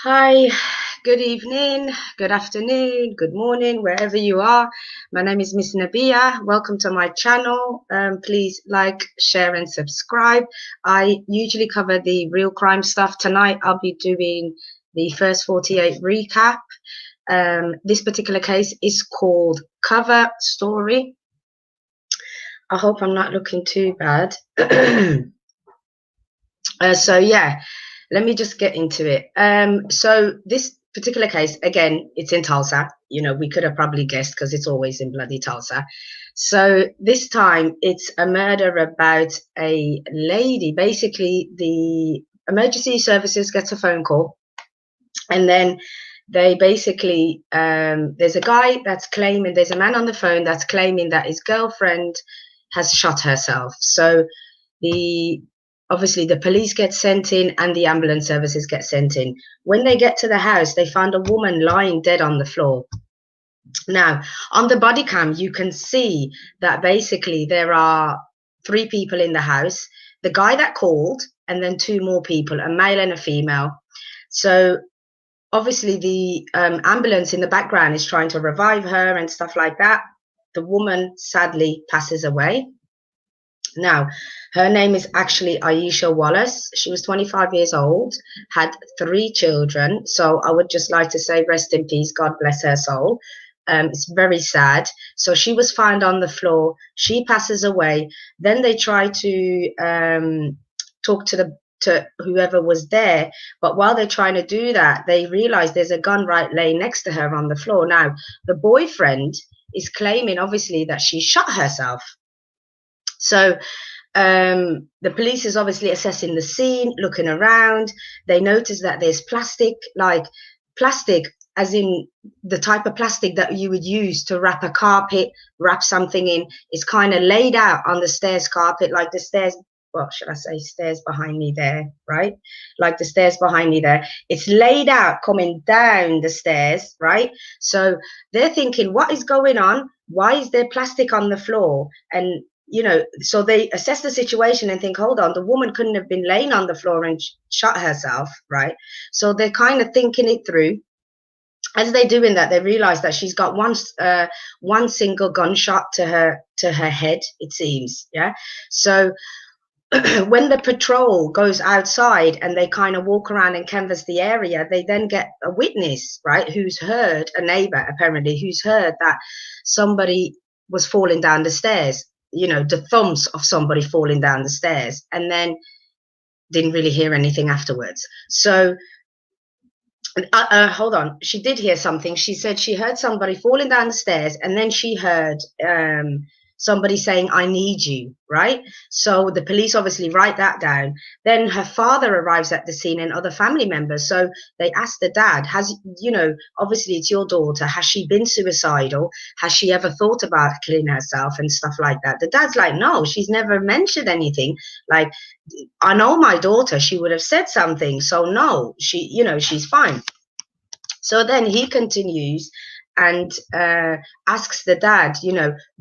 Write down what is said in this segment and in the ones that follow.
Hi, good evening, good afternoon, good morning, wherever you are. My name is Miss Nabia. Welcome to my channel. Please like, share, and subscribe. I usually cover the real crime stuff. Tonight, I'll be doing the first 48 recap. This particular case is called Cover Story. I hope I'm not looking too bad. So yeah, let me just get into it. So this particular case, again, it's in Tulsa. You know, we could have probably guessed because it's always in bloody Tulsa. So this time it's a murder about a lady. Basically, the emergency services gets a phone call, and then they basically there's a guy that's claiming, there's a man on the phone that's claiming that his girlfriend has shot herself. So the obviously the police get sent in and the ambulance services get sent in. When they get to the house, they find a woman lying dead on the floor. Now, on the body cam, you can see that basically there are three people in the house, the guy that called, and then two more people, a male and a female. So obviously the ambulance in the background is trying to revive her and stuff like that. The woman sadly passes away. Now, her name is actually Aisha Wallace. She was 25 years old, had three children. So I would just like to say, rest in peace. God bless her soul. It's very sad. So she was found on the floor. She passes away. Then they try to talk to whoever was there. But while they're trying to do that, they realize there's a gun right laying next to her on the floor. Now, the boyfriend is claiming, obviously, that she shot herself. So the police is obviously assessing the scene, looking around. They notice that there's plastic, like plastic, as in the type of plastic that you would use to wrap a carpet, wrap something in. It's kind of laid out on the stairs carpet, like the stairs. Well, should I say stairs behind me there, right? Like the stairs behind me there. It's laid out coming down the stairs, right? So they're thinking, what is going on? Why is there plastic on the floor? And so they assess the situation and think, hold on, the woman couldn't have been laying on the floor and shot herself, right? So they're kind of thinking it through. As they're doing that, they realize that she's got one single gunshot to her head, it seems. Yeah. So when the patrol goes outside and they kind of walk around and canvass the area, they then get a witness, right, who's heard, a neighbor apparently, who's heard that somebody was falling down the stairs, the thumps of somebody falling down the stairs, and then didn't really hear anything afterwards. So hold on, she did hear something. She said she heard somebody falling down the stairs, and then she heard somebody saying, I need you, right? So the police obviously write that down. Then her father arrives at the scene and other family members. So they ask the dad, obviously it's your daughter. Has she been suicidal? Has she ever thought about killing herself and stuff like that? The dad's like, no, she's never mentioned anything. Like, I know my daughter, she would have said something. So no, she's fine. So then he continues and asks the dad,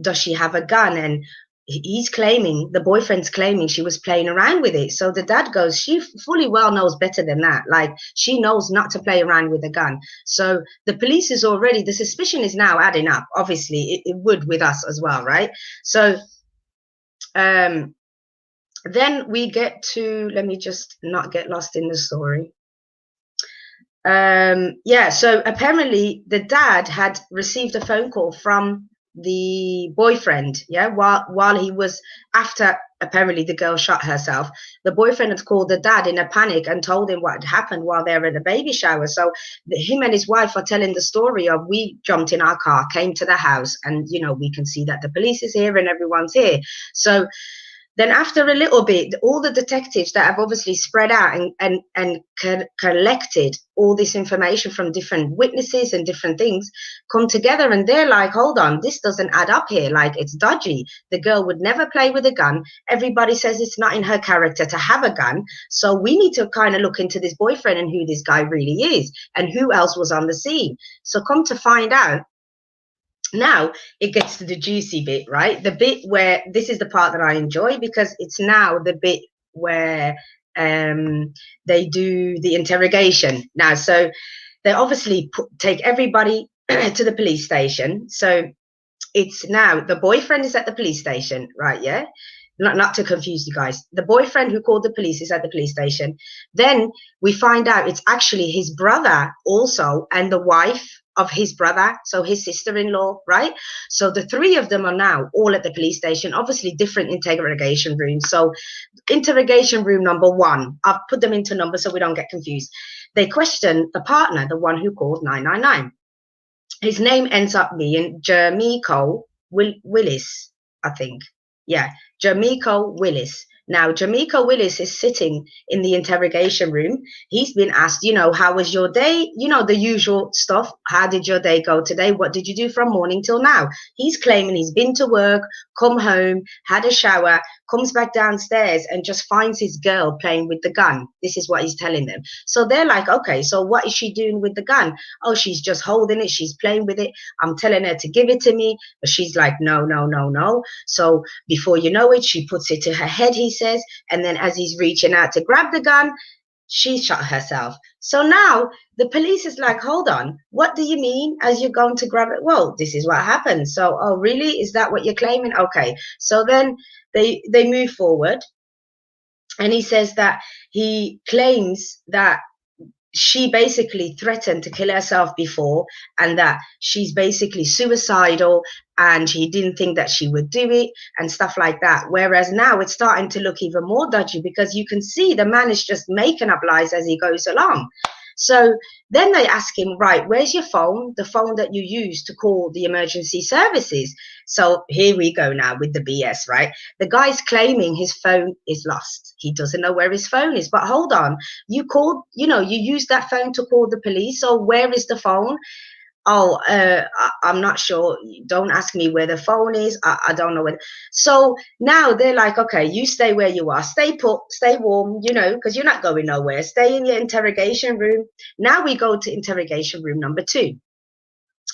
does she have a gun? And the boyfriend's claiming she was playing around with it. So the dad goes, she fully well knows better than that. Like, she knows not to play around with a gun. So the police is already, the suspicion is now adding up. Obviously, it would with us as well, right? So then we get to, let me just not get lost in the story. So apparently the dad had received a phone call from the boyfriend, while he was, after apparently the girl shot herself, the boyfriend had called the dad in a panic and told him what had happened while they were at a baby shower. So him and his wife are telling the story of, we jumped in our car, came to the house, and we can see that the police is here and everyone's here. So then after a little bit, all the detectives that have obviously spread out and collected all this information from different witnesses and different things come together, and they're like, hold on, this doesn't add up here. Like, it's dodgy. The girl would never play with a gun. Everybody says it's not in her character to have a gun. So we need to kind of look into this boyfriend and who this guy really is and who else was on the scene. So come to find out, now it gets to the juicy bit, right? The bit where, this is the part that I enjoy, because it's now the bit where they do the interrogation. Now, so they obviously take everybody to the police station. So it's now the boyfriend is at the police station, right? Yeah. Not to confuse you guys. The boyfriend who called the police is at the police station. Then we find out it's actually his brother also, and the wife of his brother, so his sister-in-law, right? So the three of them are now all at the police station, obviously different interrogation rooms. So interrogation room number 1, I've put them into numbers so we don't get confused. They question the partner, the one who called 999. His name ends up being Jermico Willis, I think. Yeah, Jermico Willis. Now, Jermico Willis is sitting in the interrogation room. He's been asked, you know, how was your day? You know, the usual stuff. How did your day go today? What did you do from morning till now? He's claiming he's been to work, come home, had a shower, comes back downstairs and just finds his girl playing with the gun. This is what he's telling them. So they're like, okay, so what is she doing with the gun? Oh, she's just holding it. She's playing with it. I'm telling her to give it to me. But she's like, no, no, no, no. So before you know it, she puts it to her head, he says. And then as he's reaching out to grab the gun, she shot herself. So now the police is like, hold on, what do you mean as you're going to grab it? Well, this is what happened. So, oh, really? Is that what you're claiming? Okay. So then they move forward. And he says that he claims that she basically threatened to kill herself before, and that she's basically suicidal, and he didn't think that she would do it and stuff like that. Whereas now it's starting to look even more dodgy, because you can see the man is just making up lies as he goes along. So then they ask him, right, where's your phone? The phone that you use to call the emergency services. So here we go now with the BS, right? The guy's claiming his phone is lost. He doesn't know where his phone is. But hold on, you called, you know, you used that phone to call the police. So where is the phone? Oh, I'm not sure. Don't ask me where the phone is. I don't know where. So now they're like, okay, you stay where you are. Stay put, stay warm, you know, because you're not going nowhere. Stay in your interrogation room. Now we go to interrogation room number 2.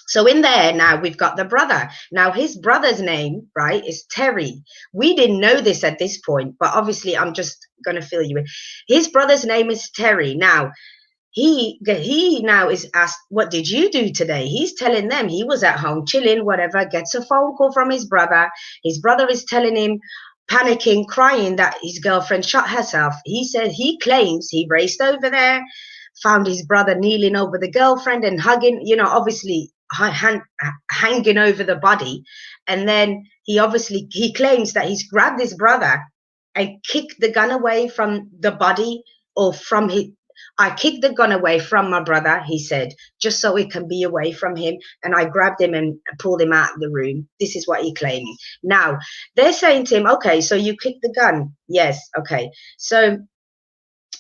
So in there now we've got the brother. Now his brother's name, right, is Terry. We didn't know this at this point, but obviously I'm just going to fill you in. His brother's name is Terry. Now, he now is asked, what did you do today? He's telling them he was at home chilling, whatever, gets a phone call from his brother. His brother is telling him, panicking, crying, that his girlfriend shot herself. He said, he claims he raced over there, found his brother kneeling over the girlfriend and hugging, you know, obviously hanging over the body. And then he claims that he's grabbed his brother and kicked the gun away from the body, or from his, I kicked the gun away from my brother, he said, just so it can be away from him. And I grabbed him and pulled him out of the room. This is what he's claiming. Now, they're saying to him, okay, so you kicked the gun. Yes, okay. So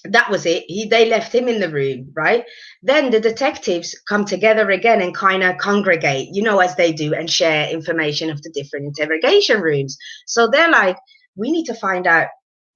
that was it. They left him in the room, right? Then the detectives come together again and kind of congregate, you know, as they do, and share information of the different interrogation rooms. So they're like, we need to find out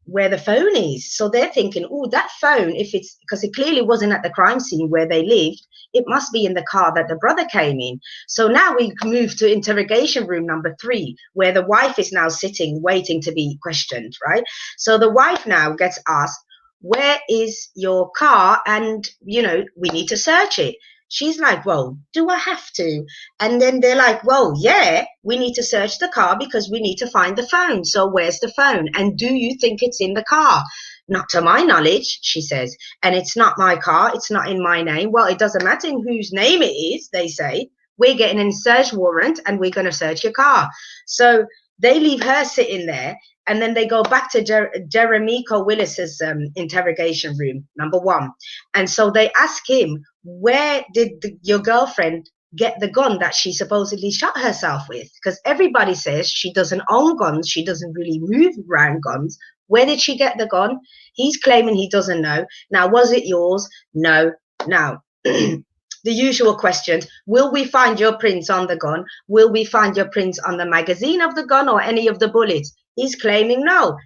where the phone is. So they're thinking, oh, that phone, if it's, because it clearly wasn't at the crime scene where they lived, it must be in the car that the brother came in. So now we move to interrogation room number 3, where the wife is now sitting, waiting to be questioned, right? So the wife now gets asked, where is your car? And, you know, we need to search it. She's like, well, do I have to? And then they're like, well, yeah, we need to search the car because we need to find the phone. So where's the phone? And do you think it's in the car? Not to my knowledge, she says. And it's not my car. It's not in my name. Well, it doesn't matter in whose name it is, they say. We're getting a search warrant and we're going to search your car. So they leave her sitting there. And then they go back to Jeremico Willis's interrogation room, number 1. And so they ask him, where did your girlfriend get the gun that she supposedly shot herself with? Because everybody says she doesn't own guns. She doesn't really move around guns. Where did she get the gun? He's claiming he doesn't know. Now, was it yours? No. Now, the usual questions. Will we find your prints on the gun? Will we find your prints on the magazine of the gun or any of the bullets? He's claiming no.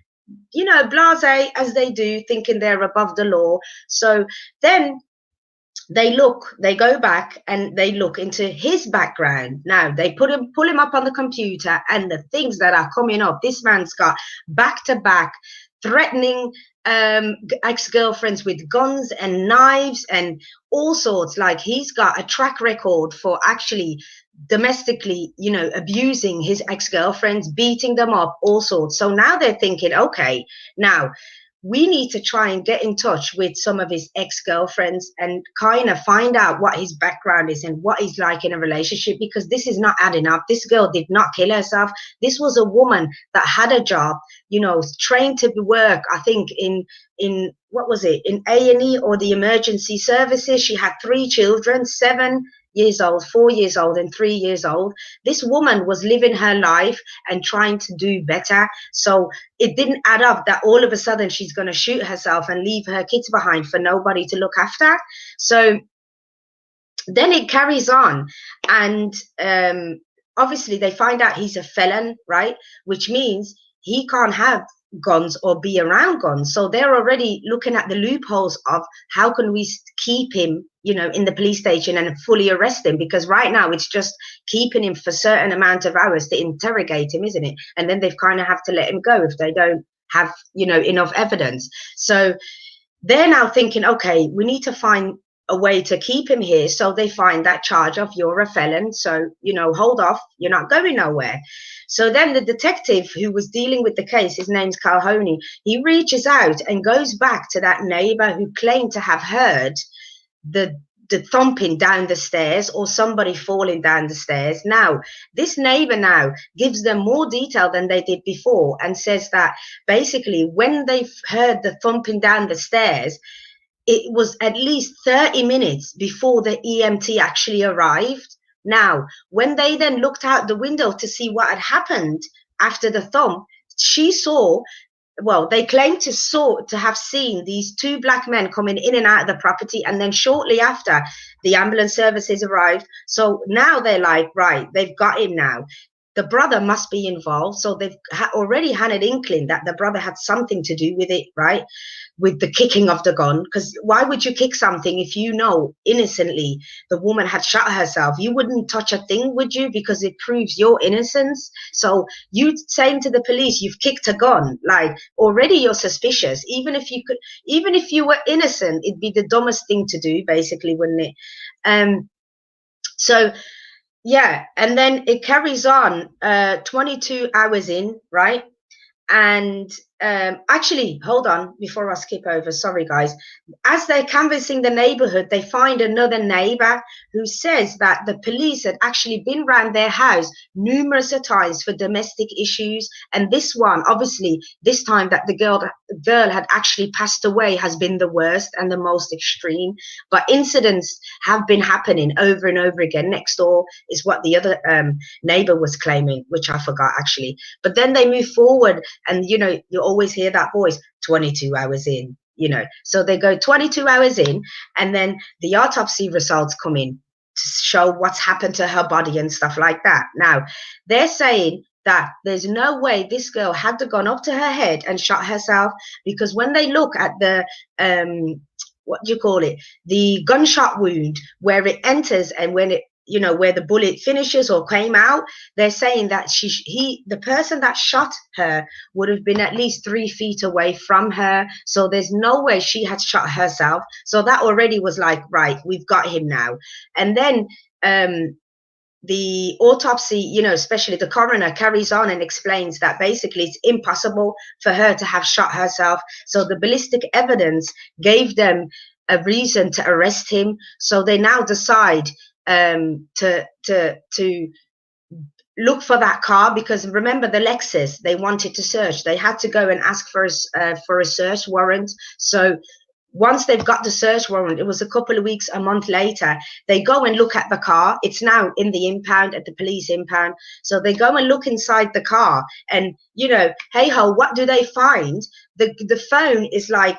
You know, blasé as they do, thinking they're above the law. So then they go back and they look into his background. Now they pull him up on the computer, and the things that are coming up, this man's got back-to-back threatening ex-girlfriends with guns and knives and all sorts. Like, he's got a track record for actually domestically, you know, abusing his ex-girlfriends, beating them up, all sorts. So now they're thinking, okay, now we need to try and get in touch with some of his ex-girlfriends and kind of find out what his background is and what he's like in a relationship, because this is not adding up. This girl did not kill herself. This was a woman that had a job, you know, trained to work, I think in what was it, in A&E or the emergency services. She had 3 children, 7 years old, 4 years old, and 3 years old. This woman was living her life and trying to do better. So it didn't add up that all of a sudden she's going to shoot herself and leave her kids behind for nobody to look after. So then it carries on, and obviously they find out he's a felon, right? Which means he can't have guns or be around guns. So they're already looking at the loopholes of how can we keep him, you know, in the police station and fully arrest him, because right now it's just keeping him for a certain amount of hours to interrogate him, isn't it? And then they've kind of have to let him go if they don't have, you know, enough evidence. So they're now thinking, okay, we need to find a way to keep him here. So they find that charge of, you're a felon, so, you know, hold off, you're not going nowhere. So then the detective who was dealing with the case, his name's Calhoun, he reaches out and goes back to that neighbor who claimed to have heard the thumping down the stairs or somebody falling down the stairs. Now, this neighbor now gives them more detail than they did before and says that basically when they heard the thumping down the stairs, it was at least 30 minutes before the EMT actually arrived. Now, when they then looked out the window to see what had happened after the thump, she saw, well, they claimed to have seen these 2 black men coming in and out of the property, and then shortly after the ambulance services arrived. So now they're like, right, they've got him now. The brother must be involved. So they've already had an inkling that the brother had something to do with it, right? With the kicking of the gun. Because why would you kick something if you know innocently the woman had shot herself? You wouldn't touch a thing, would you? Because it proves your innocence. So you saying to the police you've kicked a gun, like, already you're suspicious. Even if you were innocent, it'd be the dumbest thing to do, basically, wouldn't it? So yeah, and then it carries on 22 hours in, right? And actually, hold on, before I skip over, sorry guys. As they're canvassing the neighborhood, they find another neighbor who says that the police had actually been around their house numerous times for domestic issues. And this one, obviously, this time that the girl had actually passed away has been the worst and the most extreme. But incidents have been happening over and over again. Next door is what the other neighbor was claiming, which I forgot actually. But then they move forward, and you know, you always hear that voice, 22 hours in, you know. So they go 22 hours in, and then the autopsy results come in to show what's happened to her body and stuff like that. Now, they're saying that there's no way this girl had to gone up to her head and shot herself, because when they look at the what do you call it, the gunshot wound where it enters and when it, you know, where the bullet finishes or came out, they're saying that the person that shot her would have been at least 3 feet away from her. So there's no way she had shot herself. So that already was like, right, we've got him now. And then the autopsy, you know, especially the coroner, carries on and explains that basically it's impossible for her to have shot herself. So the ballistic evidence gave them a reason to arrest him. So they now decide to look for that car, because remember the Lexus they wanted to search, they had to go and ask for a search warrant. So once they've got the search warrant, it was a couple of weeks, a month later, they go and look at the car. It's now in the impound, at the police impound. So they go and look inside the car, and you know, hey ho, what do they find? The phone is like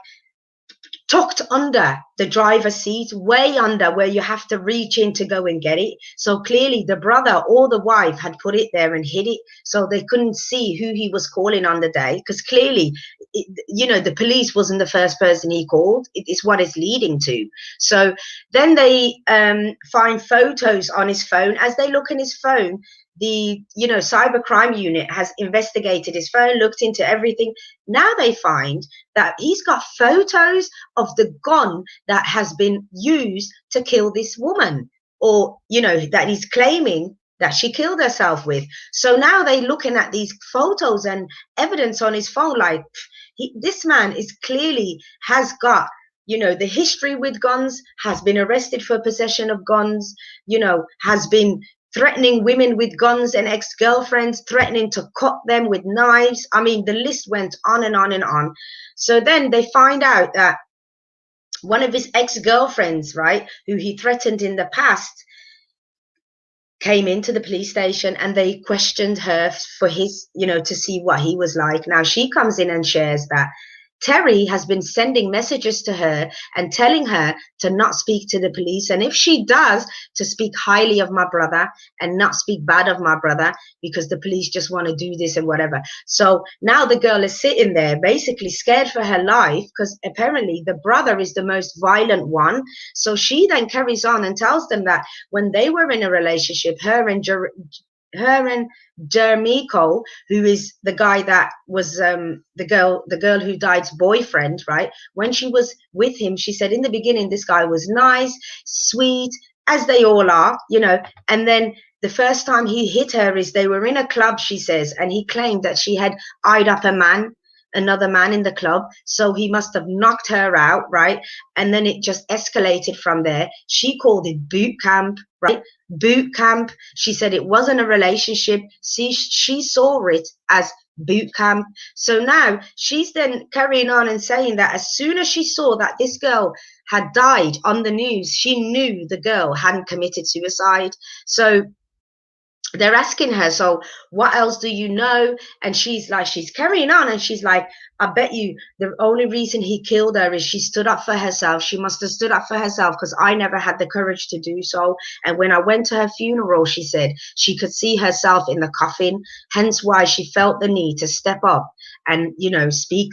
tucked under the driver's seat, way under where you have to reach in to go and get it. So clearly the brother or the wife had put it there and hid it, so they couldn't see who he was calling on the day, because clearly you know, the police wasn't the first person he called. It's what it's leading to. So then they find photos on his phone. As they look in his phone, the, you know, cybercrime unit has investigated his phone, looked into everything. Now they find that he's got photos of the gun that has been used to kill this woman, or, you know, that he's claiming that she killed herself with. So now they're looking at these photos and evidence on his phone, like this man is clearly has got, you know, the history with guns, has been arrested for possession of guns, you know, has been threatening women with guns, and ex-girlfriends, threatening to cut them with knives. I mean, the list went on and on and on. So then they find out that one of his ex-girlfriends, right, who he threatened in the past, came into the police station, and they questioned her for his, you know, to see what he was like. Now she comes in and shares that Terry has been sending messages to her and telling her to not speak to the police, and if she does, to speak highly of my brother and not speak bad of my brother, because the police just want to do this and whatever. So now the girl is sitting there basically scared for her life, because apparently the brother is the most violent one. So she then carries on and tells them that when they were in a relationship, her and Jermico, who is the guy that was the girl who died's boyfriend, right? When she was with him, she said in the beginning this guy was nice, sweet, as they all are, you know. And then the first time he hit her is they were in a club, she says, and he claimed that she had eyed up another man in the club, so he must have knocked her out, right? And then it just escalated from there. She called it boot camp, right? Boot camp. She said it wasn't a relationship. She saw it as boot camp. So now she's then carrying on and saying that as soon as she saw that this girl had died on the news, she knew the girl hadn't committed suicide. So they're asking her, so what else do you know? And she's carrying on, and she's like, I bet you the only reason he killed her is she stood up for herself. She must have stood up for herself, because I never had the courage to do so. And when I went to her funeral, she said she could see herself in the coffin, hence why she felt the need to step up and, you know, speak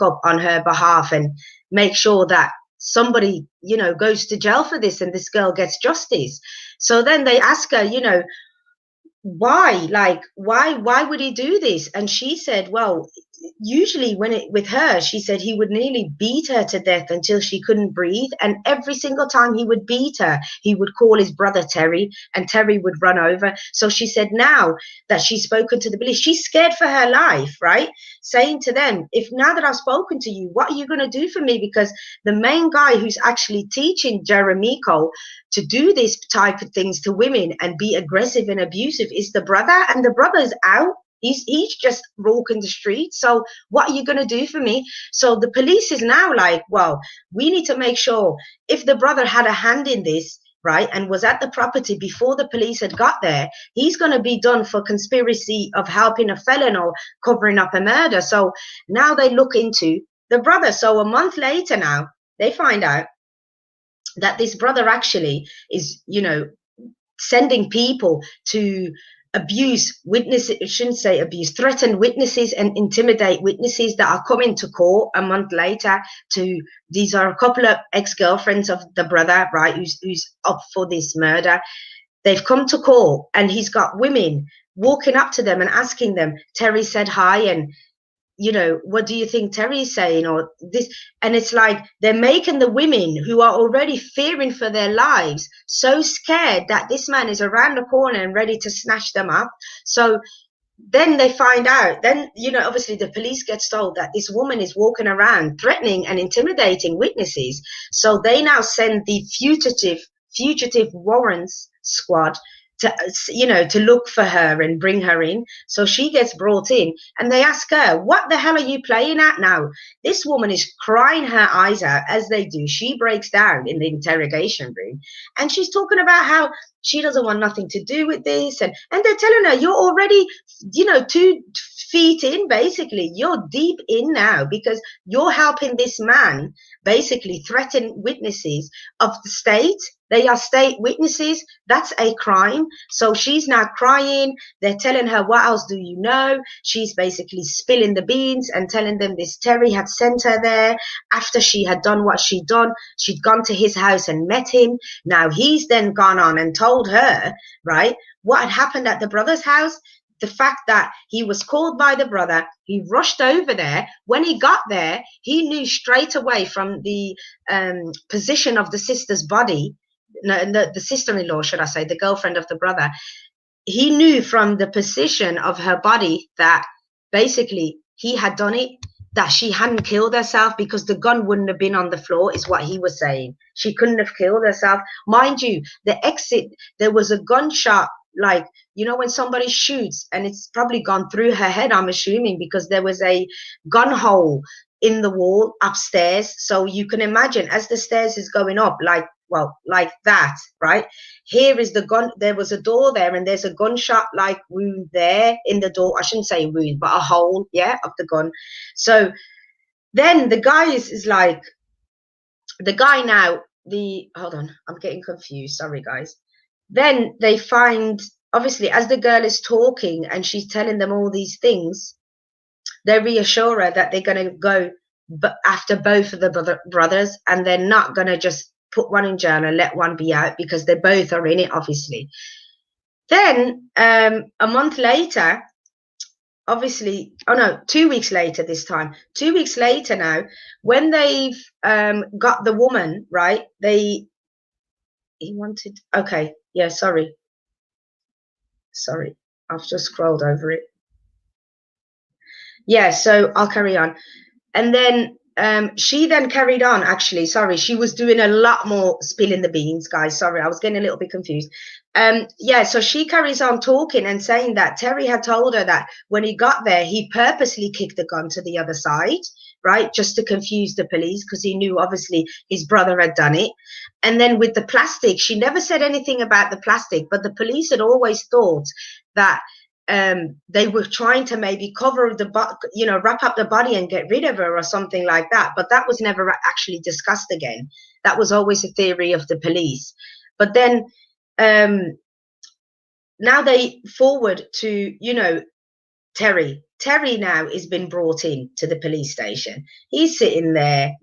up on her behalf and make sure that somebody, you know, goes to jail for this and this girl gets justice. So then they ask her, you know, why would he do this? And she said, well, usually with her, she said he would nearly beat her to death until she couldn't breathe, and every single time he would beat her, he would call his brother Terry, and Terry would run over. So she said now that she's spoken to the police, she's scared for her life, right? Saying to them, if now that I've spoken to you, what are you going to do for me? Because the main guy who's actually teaching Jeremico to do this type of things to women and be aggressive and abusive is the brother, and the brother's out. He's just walking the street. So what are you going to do for me? So the police is now like, well, we need to make sure if the brother had a hand in this, right, and was at the property before the police had got there, he's going to be done for conspiracy of helping a felon or covering up a murder. So now they look into the brother. So a month later now, they find out that this brother actually is, you know, sending people to abuse witnesses, I shouldn't say abuse, threaten witnesses and intimidate witnesses that are coming to court a month later. These are a couple of ex-girlfriends of the brother, right, who's up for this murder. They've come to court, and he's got women walking up to them and asking them, Terry said hi, and, you know, what do you think Terry's saying, or this? And it's like they're making the women who are already fearing for their lives so scared that this man is around the corner and ready to snatch them up. So then they find out, then, you know, obviously the police gets told that this woman is walking around threatening and intimidating witnesses. So they now send the fugitive warrants squad to, you know, to look for her and bring her in. So she gets brought in, and they ask her, what the hell are you playing at now? This woman is crying her eyes out, as they do. She breaks down in the interrogation room, and she's talking about how she doesn't want nothing to do with this. And they're telling her, you're already, 2 feet in, basically. You're deep in now because you're helping this man basically threaten witnesses of the state. They are state witnesses. That's a crime. So she's now crying. They're telling her, what else do you know? She's basically spilling the beans and telling them this Terry had sent her there after she had done what she'd done. She'd gone to his house and met him. Now he's then gone on and told her, right, what had happened at the brother's house. The fact that he was called by the brother, he rushed over there. When he got there, he knew straight away from the position of the sister's body, no, the sister-in-law, should I say, the girlfriend of the brother. He knew from the position of her body that basically he had done it, that she hadn't killed herself because the gun wouldn't have been on the floor, is what he was saying. She couldn't have killed herself. Mind you, the exit, there was a gunshot, like, when somebody shoots and it's probably gone through her head, I'm assuming, because there was a gun hole in the wall upstairs. So you can imagine as the stairs is going up, like that, right? Here is the gun. There was a door there and there's a gunshot like wound there in the door. I shouldn't say wound, but a hole, yeah, of the gun. So then the guy is like, the guy now, hold on, I'm getting confused. Sorry, guys. Then they find, obviously, as the girl is talking and she's telling them all these things, they reassure her that they're going to go after both of the brothers and they're not going to just put one in jail and let one be out because they both are in it, obviously. Then a month later, obviously, 2 weeks later this time, 2 weeks later now, when they've got the woman, right, okay, yeah, sorry, I've just scrolled over it. Yeah, so I'll carry on. And then she then carried on, actually. Sorry, she was doing a lot more spilling the beans, guys. Sorry, I was getting a little bit confused. Yeah, so she carries on talking and saying that Terry had told her that when he got there, he purposely kicked the gun to the other side, right, just to confuse the police because he knew, obviously, his brother had done it. And then with the plastic, she never said anything about the plastic, but the police had always thought that they were trying to maybe cover wrap up the body and get rid of her or something like that. But that was never actually discussed again. That was always a theory of the police. But then now they forward to, Terry. Terry now has been brought in to the police station. He's sitting there,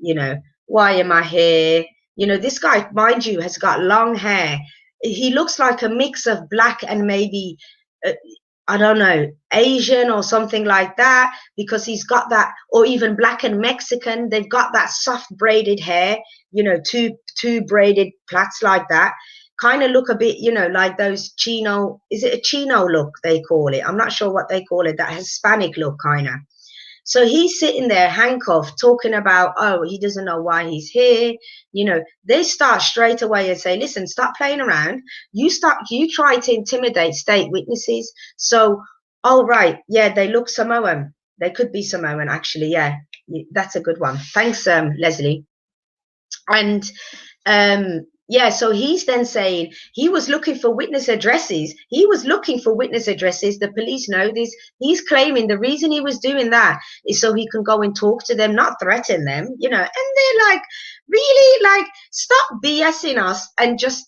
why am I here? This guy, mind you, has got long hair. He looks like a mix of black and maybe I don't know, Asian or something like that, because he's got that, or even black and Mexican. They've got that soft braided hair, two braided plaits like that. Kind of look a bit, like those chino. Is it a chino look they call it? I'm not sure what they call it. That Hispanic look, kind of. So he's sitting there handcuffed, talking about, oh, he doesn't know why he's here. They start straight away and say, listen, stop playing around. You try to intimidate state witnesses. So, all right, yeah, they look Samoan. They could be Samoan, actually. Yeah, that's a good one. Thanks, Leslie. And yeah, so he's then saying he was looking for witness addresses. The police know this. He's claiming the reason he was doing that is so he can go and talk to them, not threaten them, and they're like, really, like, stop BSing us and just,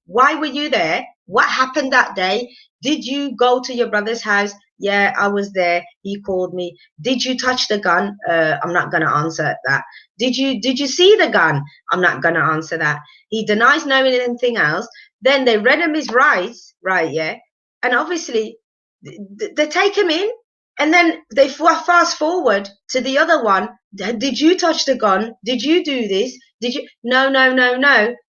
why were you there? What happened that day? Did you go to your brother's house? Yeah, I was there. He called me. Did you touch the gun? I'm not going to answer that. Did you see the gun? I'm not going to answer that. He denies knowing anything else. Then they read him his rights, right? Yeah. And obviously they take him in and then they fast forward to the other one. Did you touch the gun? Did you do this? Did you? No.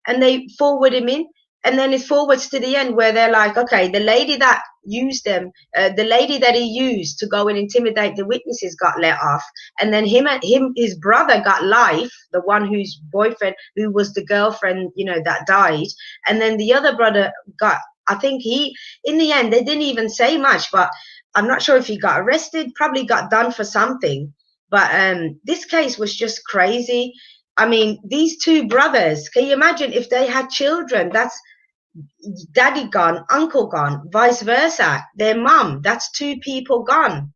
And they forward him in. And then it forwards to the end where they're like, okay, the lady that used them, the lady that he used to go and intimidate the witnesses got let off. And then his brother got life, the one whose boyfriend, who was the girlfriend, that died. And then the other brother got, I think in the end, they didn't even say much, but I'm not sure if he got arrested, probably got done for something. But this case was just crazy. I mean, these two brothers, can you imagine if they had children? daddy gone, uncle gone, vice versa, their mum, that's two people gone,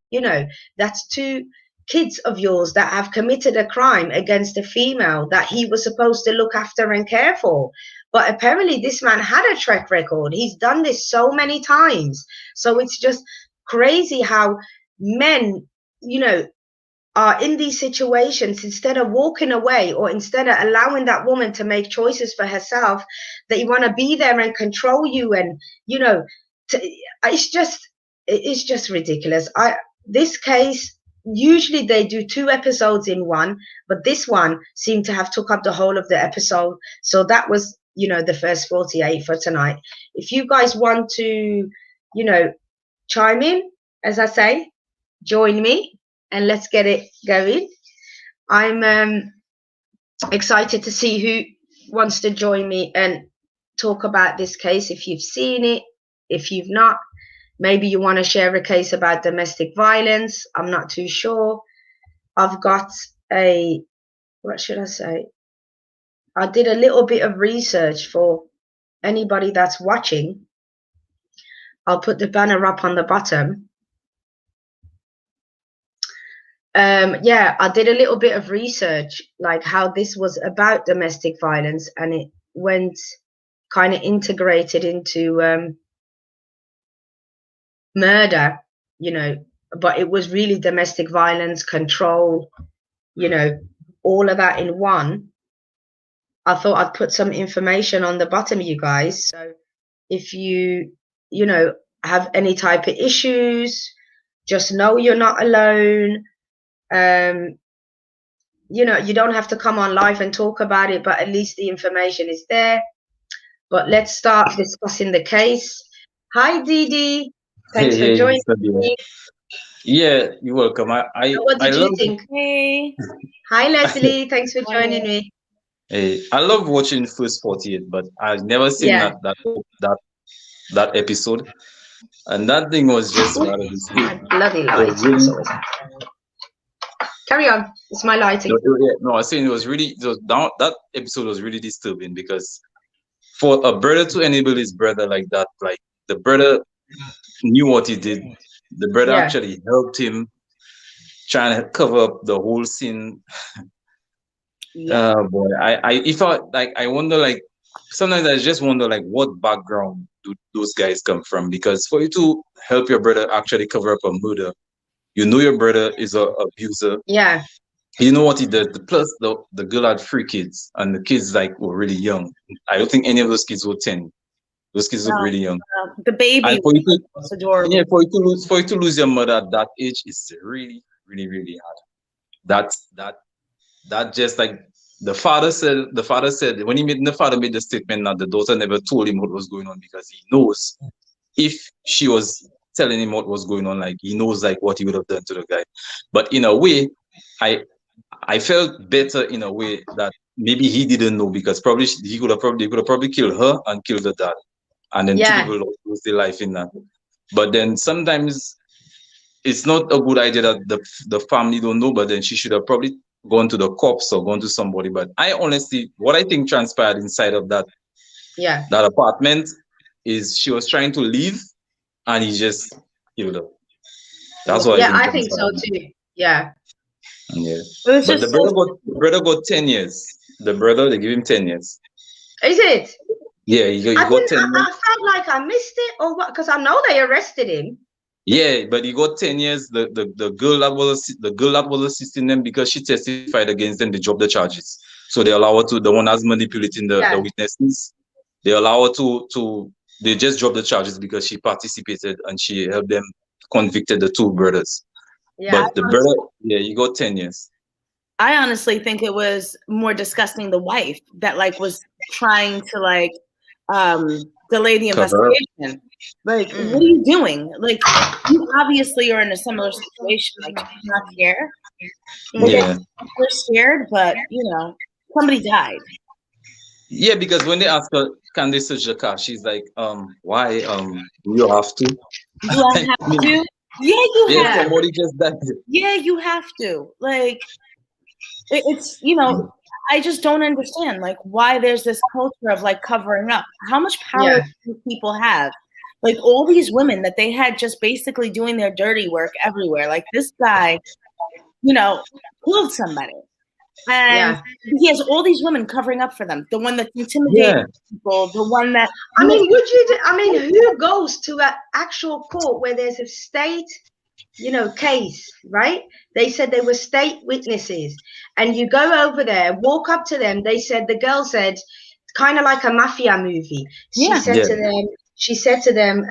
that's two kids of yours that have committed a crime against a female that he was supposed to look after and care for. But apparently this man had a track record. He's done this so many times. So it's just crazy how men, are in these situations, instead of walking away or instead of allowing that woman to make choices for herself, they want to be there and control you. And it's just ridiculous. This case, usually they do 2 episodes in one, but this one seemed to have took up the whole of the episode. So that was the first 48 for tonight. If you guys want to chime in, as I say, join me and let's get it going. I'm excited to see who wants to join me and talk about this case. If you've seen it, if you've not, maybe you want to share a case about domestic violence. I'm not too sure. I've got what should I say? I did a little bit of research for anybody that's watching. I'll put the banner up on the bottom. I did a little bit of research, like how this was about domestic violence, and it went kind of integrated into murder, but it was really domestic violence, control, all of that in one. I thought I'd put some information on the bottom, you guys. So if you have any type of issues, just know you're not alone. You don't have to come on live and talk about it, but at least the information is there. But let's start discussing the case. Hi, Didi. Thanks for joining me. Yeah, you're welcome. What did you think? Hey. Hi, Leslie. Thanks for joining me. Hey, I love watching First 48, but I've never seen that episode, and that thing was just rather disturbing. Bloody light. Carry on. It's my lighting. No, I was saying that episode was really disturbing, because for a brother to enable his brother like that, like the brother knew what he did. The brother actually helped him trying to cover up the whole scene. Boy, I wonder, like, sometimes I just wonder, like, what background do those guys come from? Because for you to help your brother actually cover up a murder, your brother is a abuser. Yeah. You know what he did. Plus, the girl had 3 kids, and the kids were really young. I don't think any of those kids were 10. Those kids look really young. The baby was adorable. Yeah, for you to lose your mother at that age is really, really, really hard. That just like the father said when the father made the statement that the daughter never told him what was going on, because he knows if she was telling him what was going on, like, he knows like what he would have done to the guy. But in a way, I felt better in a way that maybe he didn't know, because probably he could have probably killed her and killed the dad, and then 2 people lost their life in that. But then sometimes it's not a good idea that the family don't know, but then she should have probably gone to the cops or gone to somebody. But I honestly, what I think transpired inside of that apartment is she was trying to leave and he just killed her. That's what I think so too. Yeah. But the brother got 10 years. The brother, they give him 10 years. Is it? Yeah, he got 10 years. I felt like I missed it, or what? Because I know they arrested him. Yeah, but he got 10 years. The girl that was assisting them, because she testified against them, they dropped the charges. So they allow her to, the one that's manipulating the witnesses, they allow her to they just dropped the charges because she participated and she helped them convicted the 2 brothers. Yeah, but the brother, he got 10 years. I honestly think it was more disgusting the wife that was trying to delay the investigation. Like, what are you doing? Like, you obviously are in a similar situation. Like, you're not here. We're scared, but somebody died. Yeah, because when they ask her, can they search the car? She's like, why? Do you have to? Do I have to? Yeah, you have. Somebody just died. Yeah, you have to. Like, it's I just don't understand like why there's this culture of like covering up. How much power do people have? Like all these women that they had just basically doing their dirty work everywhere. Like this guy, you know, killed somebody. And he has all these women covering up for them. The one that's intimidating people, the one that I mean, who goes to an actual court where there's a state, case, right? They said they were state witnesses, and you go over there, walk up to them. The girl said, kind of like a mafia movie. She said to them,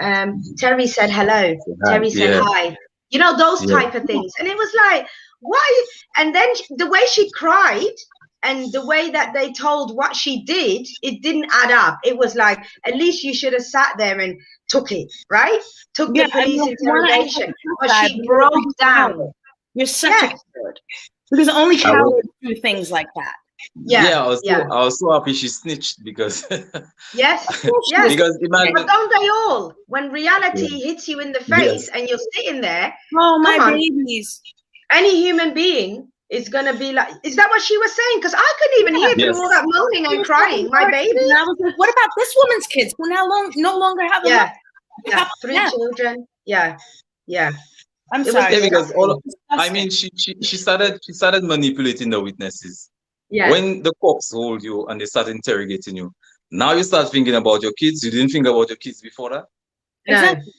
Terry said hello. Terry said hi. Those type of things. And it was like, why? And then the way she cried and the way that they told what she did, it didn't add up. It was like, at least you should have sat there and took it, right? Took the police interrogation. But she broke down. You're such a coward. Because only cowards do things like that. I was so happy she snitched because yes. Because imagine, but don't they all? When reality hits you in the face and you're sitting there, oh my babies. Any human being is gonna be like, is that what she was saying? Because I couldn't even hear through all that moaning and crying. My baby. And I was like, what about this woman's kids who now no longer have a 3 children. I'm sorry. Because she started manipulating the witnesses. When the cops hold you and they start interrogating you, now you start thinking about your kids. You didn't think about your kids before that. Exactly.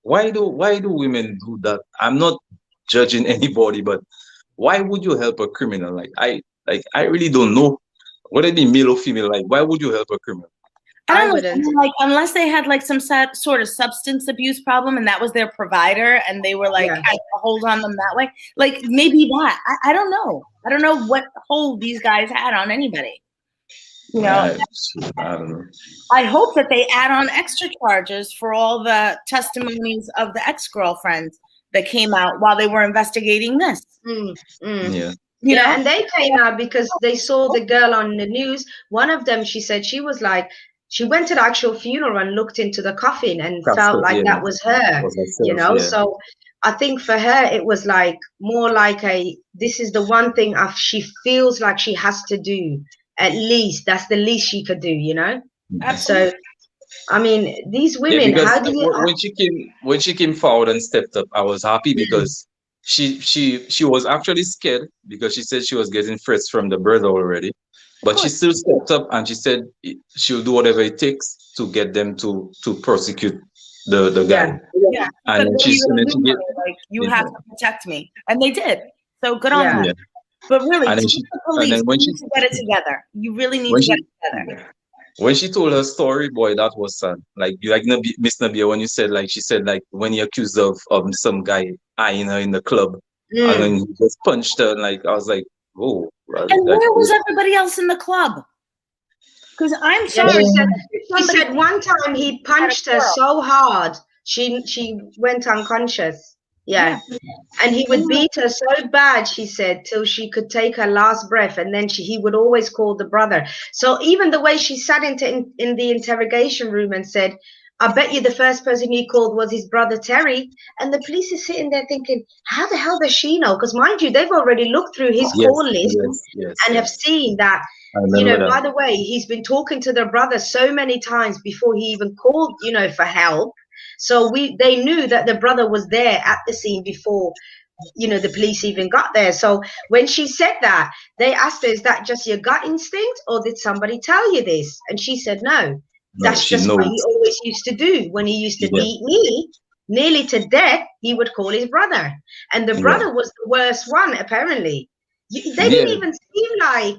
Why do women do that? I'm not judging anybody, but why would you help a criminal? I really don't know. Whether it be male or female, why would you help a criminal? I wouldn't. Unless they had some sort of substance abuse problem and that was their provider and they were had a hold on them that way. Maybe that. I don't know. I don't know what hold these guys had on anybody. I don't know. I hope that they add on extra charges for all the testimonies of the ex-girlfriends that came out while they were investigating this. And they came out because they saw the girl on the news. One of them, she said she was she went to the actual funeral and looked into the coffin and felt like that was her, So I think for her, it was more this is the one thing she feels like she has to do. At least that's the least she could do, So, I mean, these women. How do you? When she came forward and stepped up, I was happy because she was actually scared because she said she was getting threats from the brother already, but she still stepped up and she said she'll do whatever it takes to get them to prosecute the guy. And then you have to protect me, and they did. So good on them. But really, the police need to get it together. You really need to get it together. When she told her story, boy, that was sad. Miss Nabia, when you said she said when he accused of some guy eyeing her in the club, and then he just punched her, and I was like, oh. And where was everybody else in the club? Because I'm sorry. She said one time he punched her so hard she went unconscious. And he would beat her so bad, she said, till she could take her last breath, and then he would always call the brother. So even the way she sat in the interrogation room and said, I bet you the first person he called was his brother Terry, and the police is sitting there thinking, how the hell does she know? Because mind you, they've already looked through his call list and have seen that, by the way, he's been talking to the brother so many times before he even called, for help. So they knew that the brother was there at the scene before, the police even got there. So when she said that, they asked her, is that just your gut instinct or did somebody tell you this? And she said, no, that's just what he always used to do. When he used to beat me nearly to death, he would call his brother. And the brother was the worst one, apparently. They didn't even seem like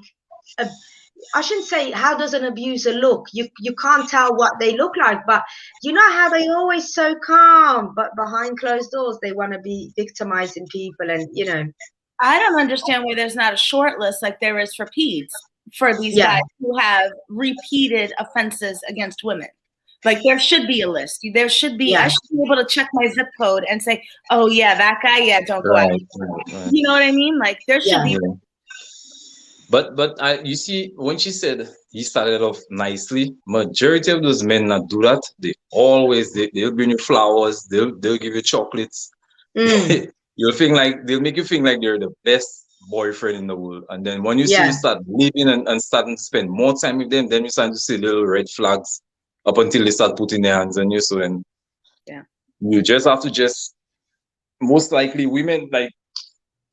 I shouldn't say how does an abuser look. You can't tell what they look like, but you know how they always so calm, but behind closed doors they want to be victimizing people, and I don't understand why there's not a short list like there is for peds for these guys who have repeated offenses against women. There should be a list. There should be. I should be able to check my zip code and say, oh yeah, that guy, don't go out. You know what I mean? There should be. But you see, when she said he started off nicely, majority of those men not do that. They always they'll bring you flowers, they'll give you chocolates. You'll think they'll make you think like they're the boyfriend in the world. And then when you see Yeah. you start living and starting to spend more time with them, then you start to see little red flags up until they start putting their hands on you. So then you just have to most likely women, like,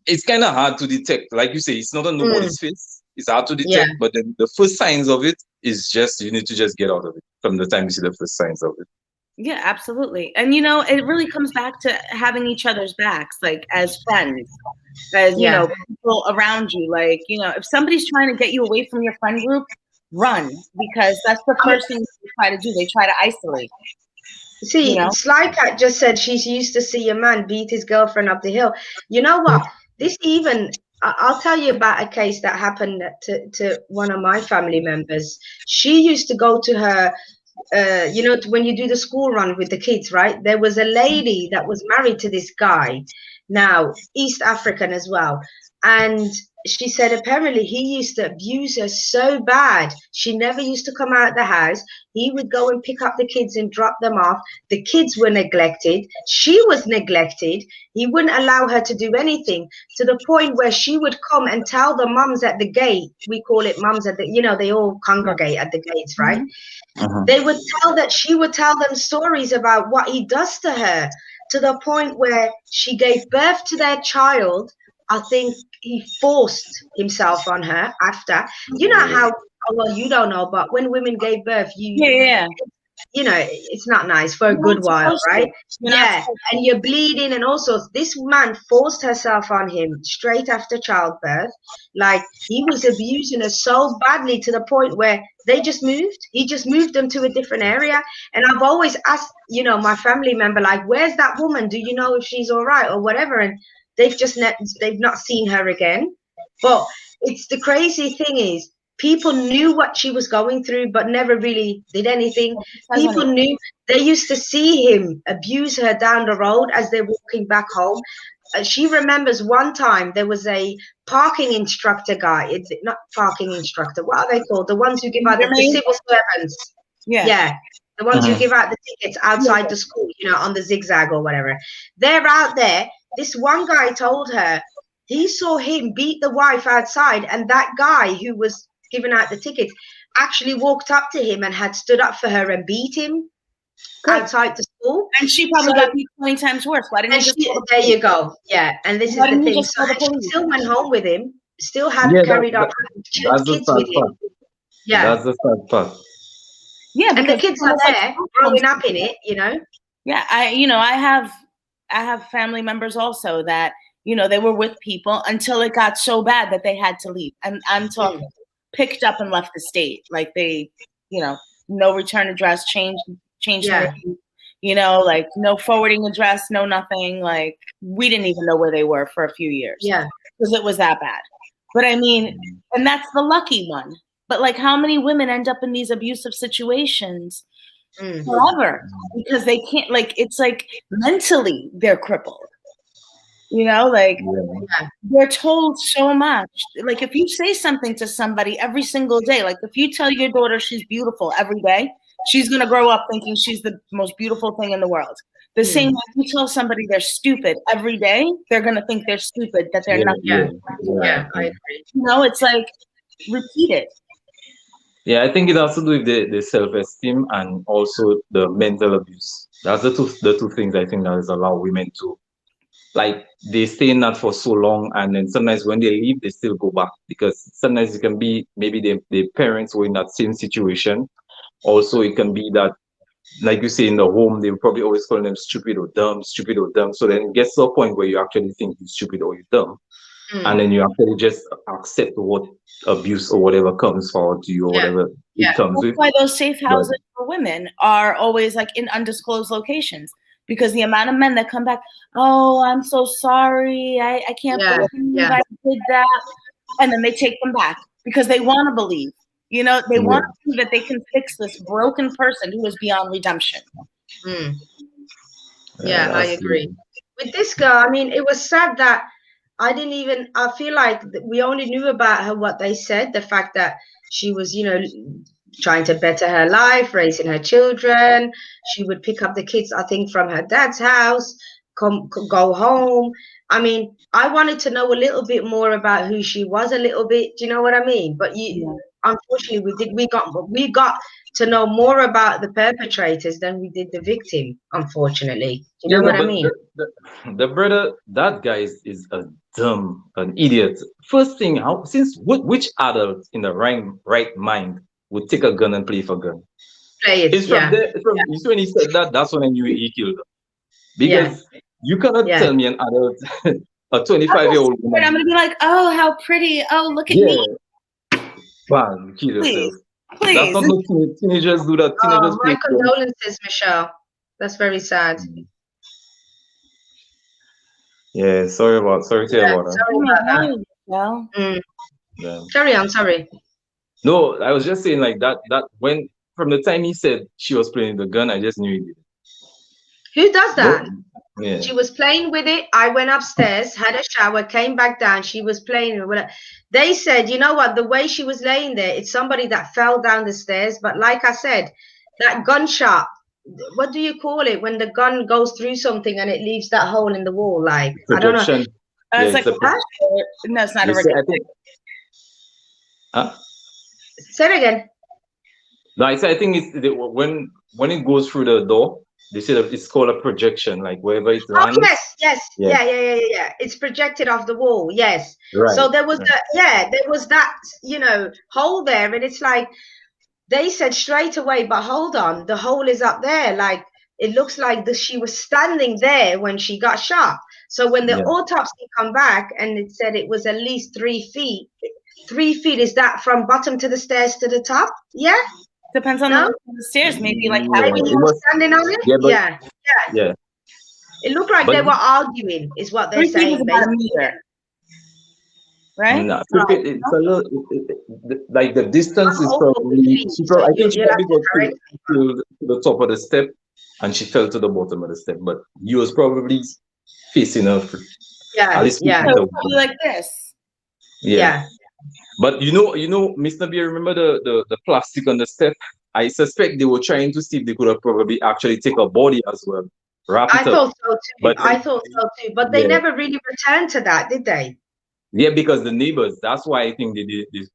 it's kind of hard to detect. Like you say, it's not on nobody's face. It's hard to detect, but then the first signs of it is just, you need to just get out of it from the time you see the first signs of it. Yeah, absolutely. And, you know, it really comes back to having each other's backs, like as friends, as, you know, people around you. Like, you know, if somebody's trying to get you away from your friend group, run, because that's the first thing they try to do. They try to isolate. See, you know? Slycat just said she's used to see a man beat his girlfriend up the hill. You know what? This even, I'll tell you about a case that happened to one of my family members. She used to go to her, you know, when you do the school run with the kids, right? There was a lady that was married to this guy, now East African as well. And she said apparently he used to abuse her so bad. She never used to come out of the house. He would go and pick up the kids and drop them off. The kids were neglected. She was neglected. He wouldn't allow her to do anything, to the point where she would come and tell the mums at the gate. We call it mums at the, you know, they all congregate at the gates, right? They would she would tell them stories about what he does to her, to the point where she gave birth to their child. I think he forced himself on her after. You know how, well, you don't know, but when women gave birth, you know, it's not nice for a good while, right? Yeah, and you're bleeding, and also this man forced herself on him straight after childbirth. Like, he was abusing her so badly to the point where they just moved. He just moved them to a different area. And I've always asked, you know, my family member, like, where's that woman? Do you know if she's all right or whatever? And they've not seen her again. But it's the crazy thing is, people knew what she was going through, but never really did anything. People knew. They used to see him abuse her down the road as they're walking back home. She remembers one time there was a parking instructor guy. It's not parking instructor. What are they called? The ones who give out the civil servants. Yeah. The ones who give out the tickets outside the school, you know, on the zigzag or whatever. They're out there. This one guy told her he saw him beat the wife outside, and that guy who was giving out the tickets actually walked up to him and had stood up for her and beat him outside the school. And she probably got beat 20 times worse. Why didn't you just there you go. Yeah. And this is the thing. So she still went home with him, still had carried on kids with him. Yeah. That's the sad part. Yeah, and the kids are there growing up in it, you know. Yeah, I have family members also that, you know, they were with people until it got so bad that they had to leave. And I'm talking picked up and left the state. Like, they, you know, no return address, changed name, you know, like no forwarding address, no nothing. Like, we didn't even know where they were for a few years. Yeah. Because it was that bad. But I mean, and that's the lucky one. But like, how many women end up in these abusive situations forever because they can't, like, it's like mentally they're crippled. You know, like they're told so much. Like, if you say something to somebody every single day, like if you tell your daughter she's beautiful every day, she's going to grow up thinking she's the most beautiful thing in the world. The same way if you tell somebody they're stupid every day, they're going to think they're stupid, that they're not. Yeah, I agree. You know, it's like repeated. Yeah, I think it has to do with the self-esteem and also the mental abuse. That's the two things I think that has allowed women to, like, they stay in that for so long, and then sometimes when they leave, they still go back, because sometimes it can be maybe their parents were in that same situation. Also, it can be that, like you say, in the home, they probably always call them stupid or dumb. So then it gets to a point where you actually think you're stupid or you're dumb. And then you actually just accept what abuse or whatever comes forward to you or whatever it comes with. That's why those safe houses for women are always like in undisclosed locations, because the amount of men that come back, oh, I'm so sorry, I can't believe I did that, and then they take them back because they want to believe. You know, they want to believe that they can fix this broken person who is beyond redemption. Yeah, I agree. With this girl, I mean, it was sad that I feel like we only knew about her what they said, the fact that she was, you know, trying to better her life, raising her children. She would pick up the kids, I think, from her dad's house, go home. I mean, I wanted to know a little bit more about who she was, a little bit. Do you know what I mean? But unfortunately, we got to know more about the perpetrators than we did the victim. Unfortunately, do you know what I but mean? the brother, that guy is an idiot. First thing, which adult in the right mind would take a gun and play for gun? Play it, It's from there. It's from you see when he said that. That's when I knew he killed her. Because you cannot tell me an adult, a 25-year-old woman. I'm gonna be like, oh, how pretty! Oh, look at me! Man, kill yourself. Please. That's not what teenagers do. That teenagers my condolences, Michelle. That's very sad. Yeah, sorry to hear about that. Sorry about that. Yeah. Carry on, sorry. No, I was just saying like that when from the time he said she was playing the gun, I just knew he did it. Who does that? No, yeah. She was playing with it. I went upstairs, had a shower, came back down. She was playing with it. They said, you know what, the way she was laying there, it's somebody that fell down the stairs. But like I said, that gunshot, what do you call it when the gun goes through something and it leaves that hole in the wall? Like, Projection. I don't know. It's like no, it's not a projection. Huh? Say it again. No, I think it's when it goes through the door, they say that it's called a projection, like wherever it lands. Oh yes. Yeah. It's projected off the wall. Yes. Right. So there was there was that hole there, and it's like they said straight away, but hold on, the hole is up there. Like it looks like she was standing there when she got shot. So when the autopsy come back and it said it was at least 3 feet. 3 feet, is that from bottom to the stairs to the top? Yeah. Depends on the stairs, maybe like maybe he was standing on it. Yeah. It looked like they were arguing, is what they're saying. About a meter, right? No, it's a little like the distance is probably. I think she probably got to the top of the step, and she fell to the bottom of the step. But he was probably facing her. At least so like this. Yeah. But you know, Miss Nabi, remember the plastic on the step? I suspect they were trying to see if they could have probably actually take a body as well. I thought so too. But they never really returned to that, did they? Yeah, because the neighbors, that's why I think they